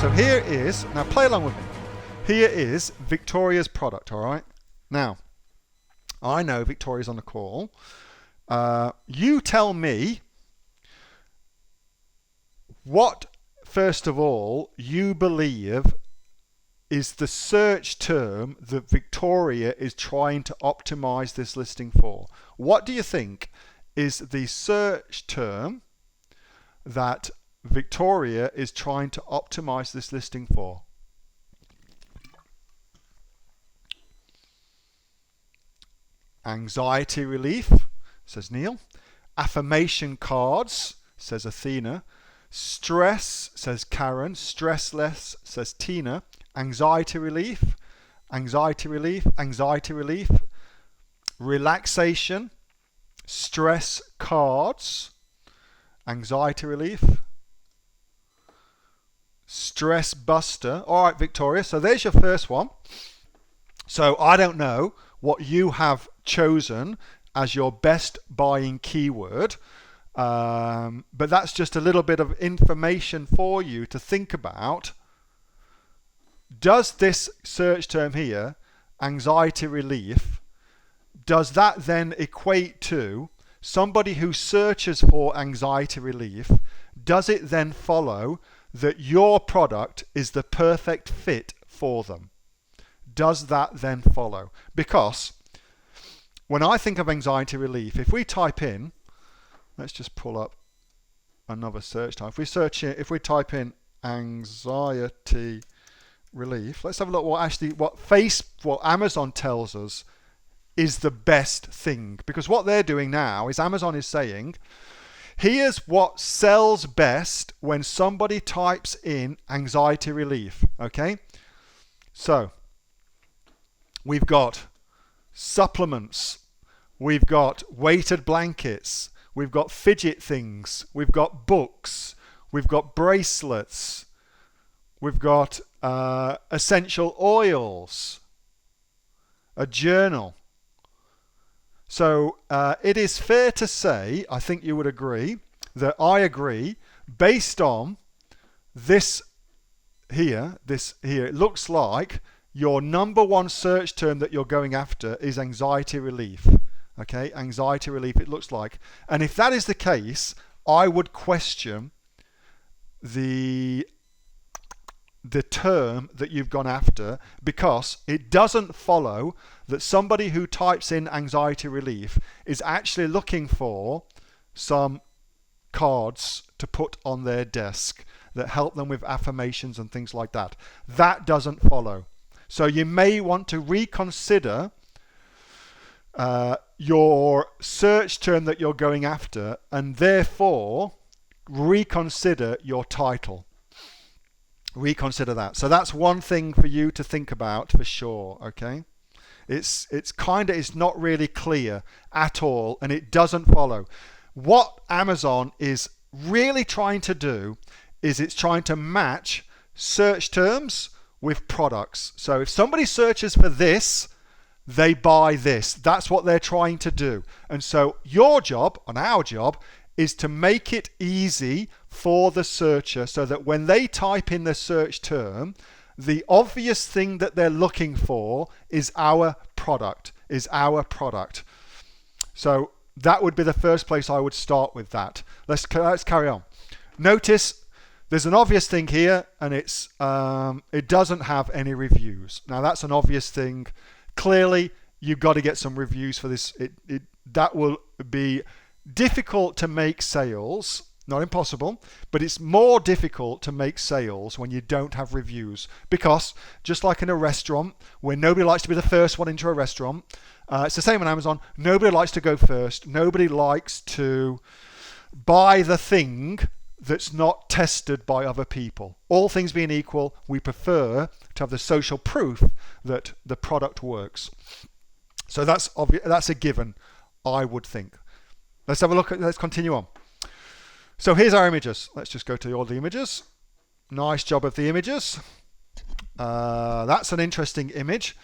So here is, now play along with me. Here is Victoria's product, all right? Now, I know Victoria's on the call. You tell me what, first of all, you believe is the search term that Victoria is trying to optimize this listing for. What do you think is the search term that Victoria is trying to optimize this listing for? Anxiety relief, says Neil. Affirmation cards, says Athena. Stress, says Karen. Stress less, says Tina. Anxiety relief, anxiety relief, anxiety relief. Relaxation, stress cards, anxiety relief. Stress buster. All right, Victoria, so there's your first one. So I don't know what you have chosen as your best buying keyword, but that's just a little bit of information for you to think about. Does this search term here, anxiety relief, does that then equate to somebody who searches for anxiety relief? Does it then follow that your product is the perfect fit for them? Does that then follow? Because when I think of anxiety relief, if we type in, let's just pull up another search type. If we type in anxiety relief, let's have a look what Amazon tells us is the best thing. Because what they're doing now is Amazon is saying, here's what sells best when somebody types in anxiety relief. Okay? So, we've got supplements, we've got weighted blankets, we've got fidget things, we've got books, we've got bracelets, we've got essential oils, a journal. So it is fair to say, I think you would agree, that I agree, based on this here, it looks like your number one search term that you're going after is anxiety relief. Okay, anxiety relief, it looks like. And if that is the case, I would question the term that you've gone after, because it doesn't follow that somebody who types in anxiety relief is actually looking for some cards to put on their desk that help them with affirmations and things like that. That doesn't follow. So you may want to reconsider your search term that you're going after, and therefore reconsider your title. Reconsider that. So that's one thing for you to think about for sure. Okay, it's not really clear at all, and it doesn't follow. What Amazon is really trying to do is it's trying to match search terms with products. So if somebody searches for this, they buy this. That's what they're trying to do. And so your job, and our job, is to make it easy for the searcher so that when they type in the search term, the obvious thing that they're looking for is our product, So that would be the first place I would start with that. Let's carry on. Notice there's an obvious thing here, and it doesn't have any reviews. Now that's an obvious thing. Clearly, you've got to get some reviews for this. That will be difficult to make sales. Not impossible, but it's more difficult to make sales when you don't have reviews, because just like in a restaurant where nobody likes to be the first one into a restaurant, it's the same on Amazon. Nobody likes to go first. Nobody likes to buy the thing that's not tested by other people. All things being equal, we prefer to have the social proof that the product works. So that's a given, I would think. Let's have a look let's continue on. So here's our images. Let's just go to all the images. Nice job of the images. That's an interesting image.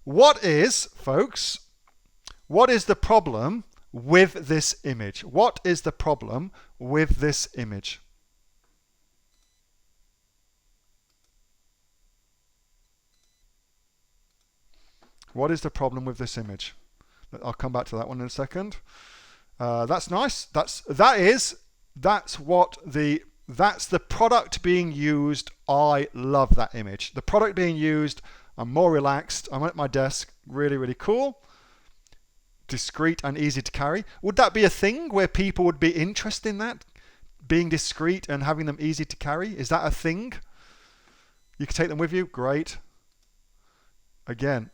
What is the problem with this image? What is the problem with this image? What is the problem with this image? I'll come back to that one in a second. That's nice. That's the product being used. I love that image. The product being used. I'm more relaxed. I'm at my desk. Really, really cool. Discreet and easy to carry. Would that be a thing where people would be interested in that? Being discreet and having them easy to carry? Is that a thing? You can take them with you. Great. Again.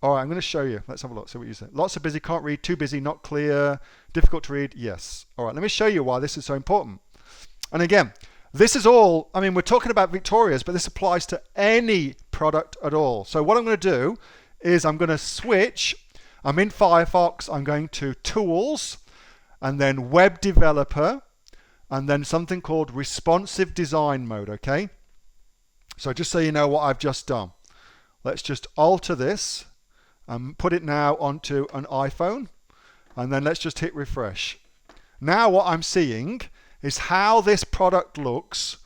All right, I'm going to show you. Let's have a look. See what you say. Lots of busy, can't read, too busy, not clear, difficult to read. Yes. All right, let me show you why this is so important. And again, this is all, I mean, we're talking about Victoria's, but this applies to any product at all. So what I'm going to do is I'm going to switch. I'm in Firefox. I'm going to Tools, and then Web Developer, and then something called Responsive Design Mode, okay? So just so you know what I've just done. Let's just alter this and put it now onto an iPhone, and then let's just hit refresh. Now what I'm seeing is how this product looks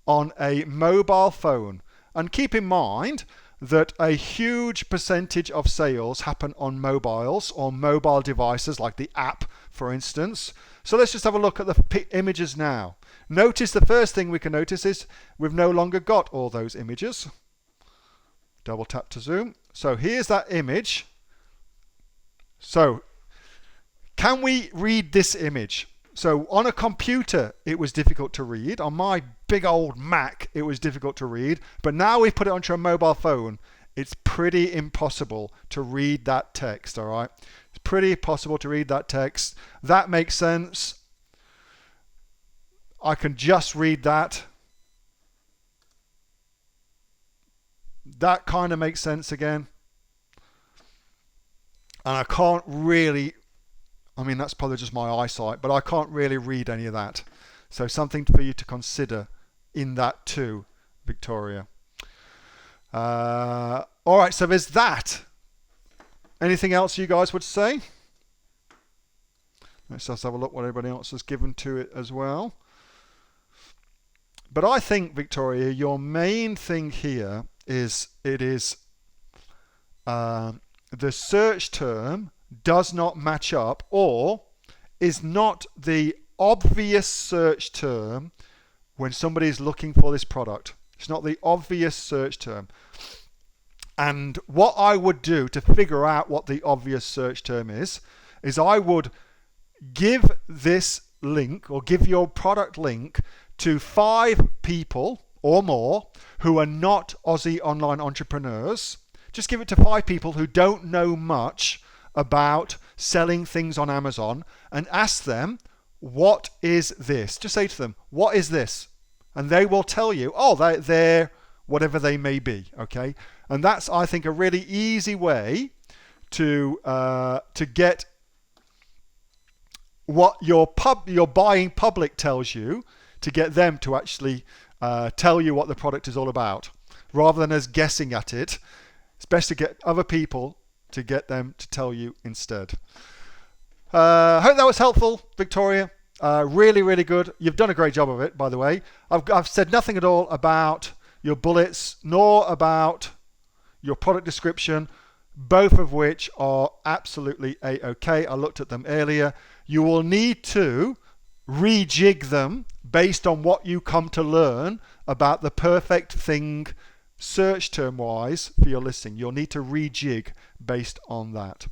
on a mobile phone. And keep in mind that a huge percentage of sales happen on mobiles or mobile devices, like the app, for instance. So let's just have a look at the images now. Notice the first thing we can notice is we've no longer got all those images. Double tap to zoom. So here's that image. So can we read this image? So on a computer, it was difficult to read. On my big old Mac, it was difficult to read. But now we've put it onto a mobile phone. It's pretty impossible to read that text, all right? It's pretty possible to read that text. That makes sense. I can just read that. That kind of makes sense again. And I can't really, I mean, that's probably just my eyesight, but I can't really read any of that. So something for you to consider in that too, Victoria. All right, so there's that. Anything else you guys would say? Let's just have a look what everybody else has given to it as well. But I think, Victoria, your main thing here is the search term does not match up, or is not the obvious search term when somebody is looking for this product. It's not the obvious search term. And what I would do to figure out what the obvious search term is I would give this link, or give your product link, to 5 people or more who are not Aussie online entrepreneurs. Just give it to 5 people who don't know much about selling things on Amazon, and ask them, what is this? Just say to them, what is this? And they will tell you, oh, they're whatever they may be, okay? And that's, I think, a really easy way to get what your buying public tells you, to get them to actually tell you what the product is all about, rather than us guessing at it. It's best to get other people to get them to tell you instead. I hope that was helpful, Victoria. Really, really good. You've done a great job of it, by the way. I've said nothing at all about your bullets, nor about your product description, both of which are absolutely A-OK. I looked at them earlier. You will need to rejig them based on what you come to learn about the perfect thing search term wise for your listing. You'll need to rejig based on that.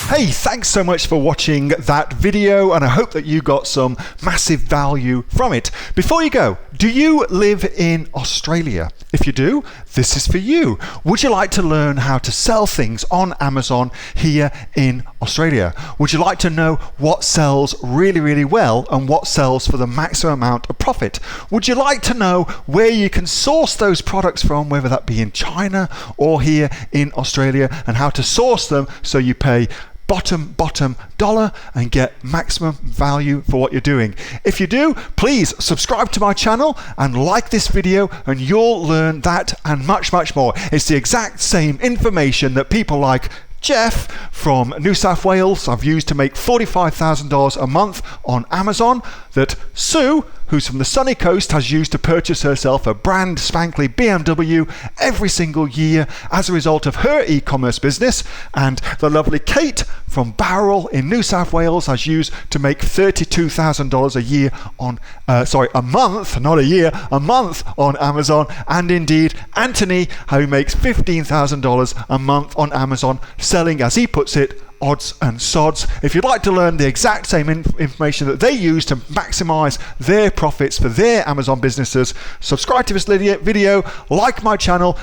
Hey, thanks so much for watching that video, and I hope that you got some massive value from it. Before you go, do you live in Australia? If you do, this is for you. Would you like to learn how to sell things on Amazon here in Australia? Would you like to know what sells really, really well and what sells for the maximum amount of profit? Would you like to know where you can source those products from, whether that be in China or here in Australia, and how to source them so you pay bottom dollar and get maximum value for what you're doing? If you do, please subscribe to my channel and like this video, and you'll learn that and much more. It's the exact same information that people like Jeff from New South Wales I've used to make $45,000 a month on Amazon. that Sue, who's from the sunny coast, has used to purchase herself a brand spankly BMW every single year as a result of her e-commerce business, and the lovely Kate from Bowral in New South Wales has used to make $32,000 a year on, a month, not a year, a month on Amazon, and indeed Anthony, who makes $15,000 a month on Amazon, selling, as he puts it, odds and sods. If you'd like to learn the exact same information that they use to maximize their profits for their Amazon businesses, subscribe to this video, like my channel,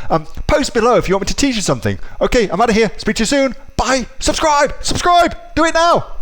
post below if you want me to teach you something. Okay, I'm out of here. Speak to you soon. Bye. Subscribe. Do it now.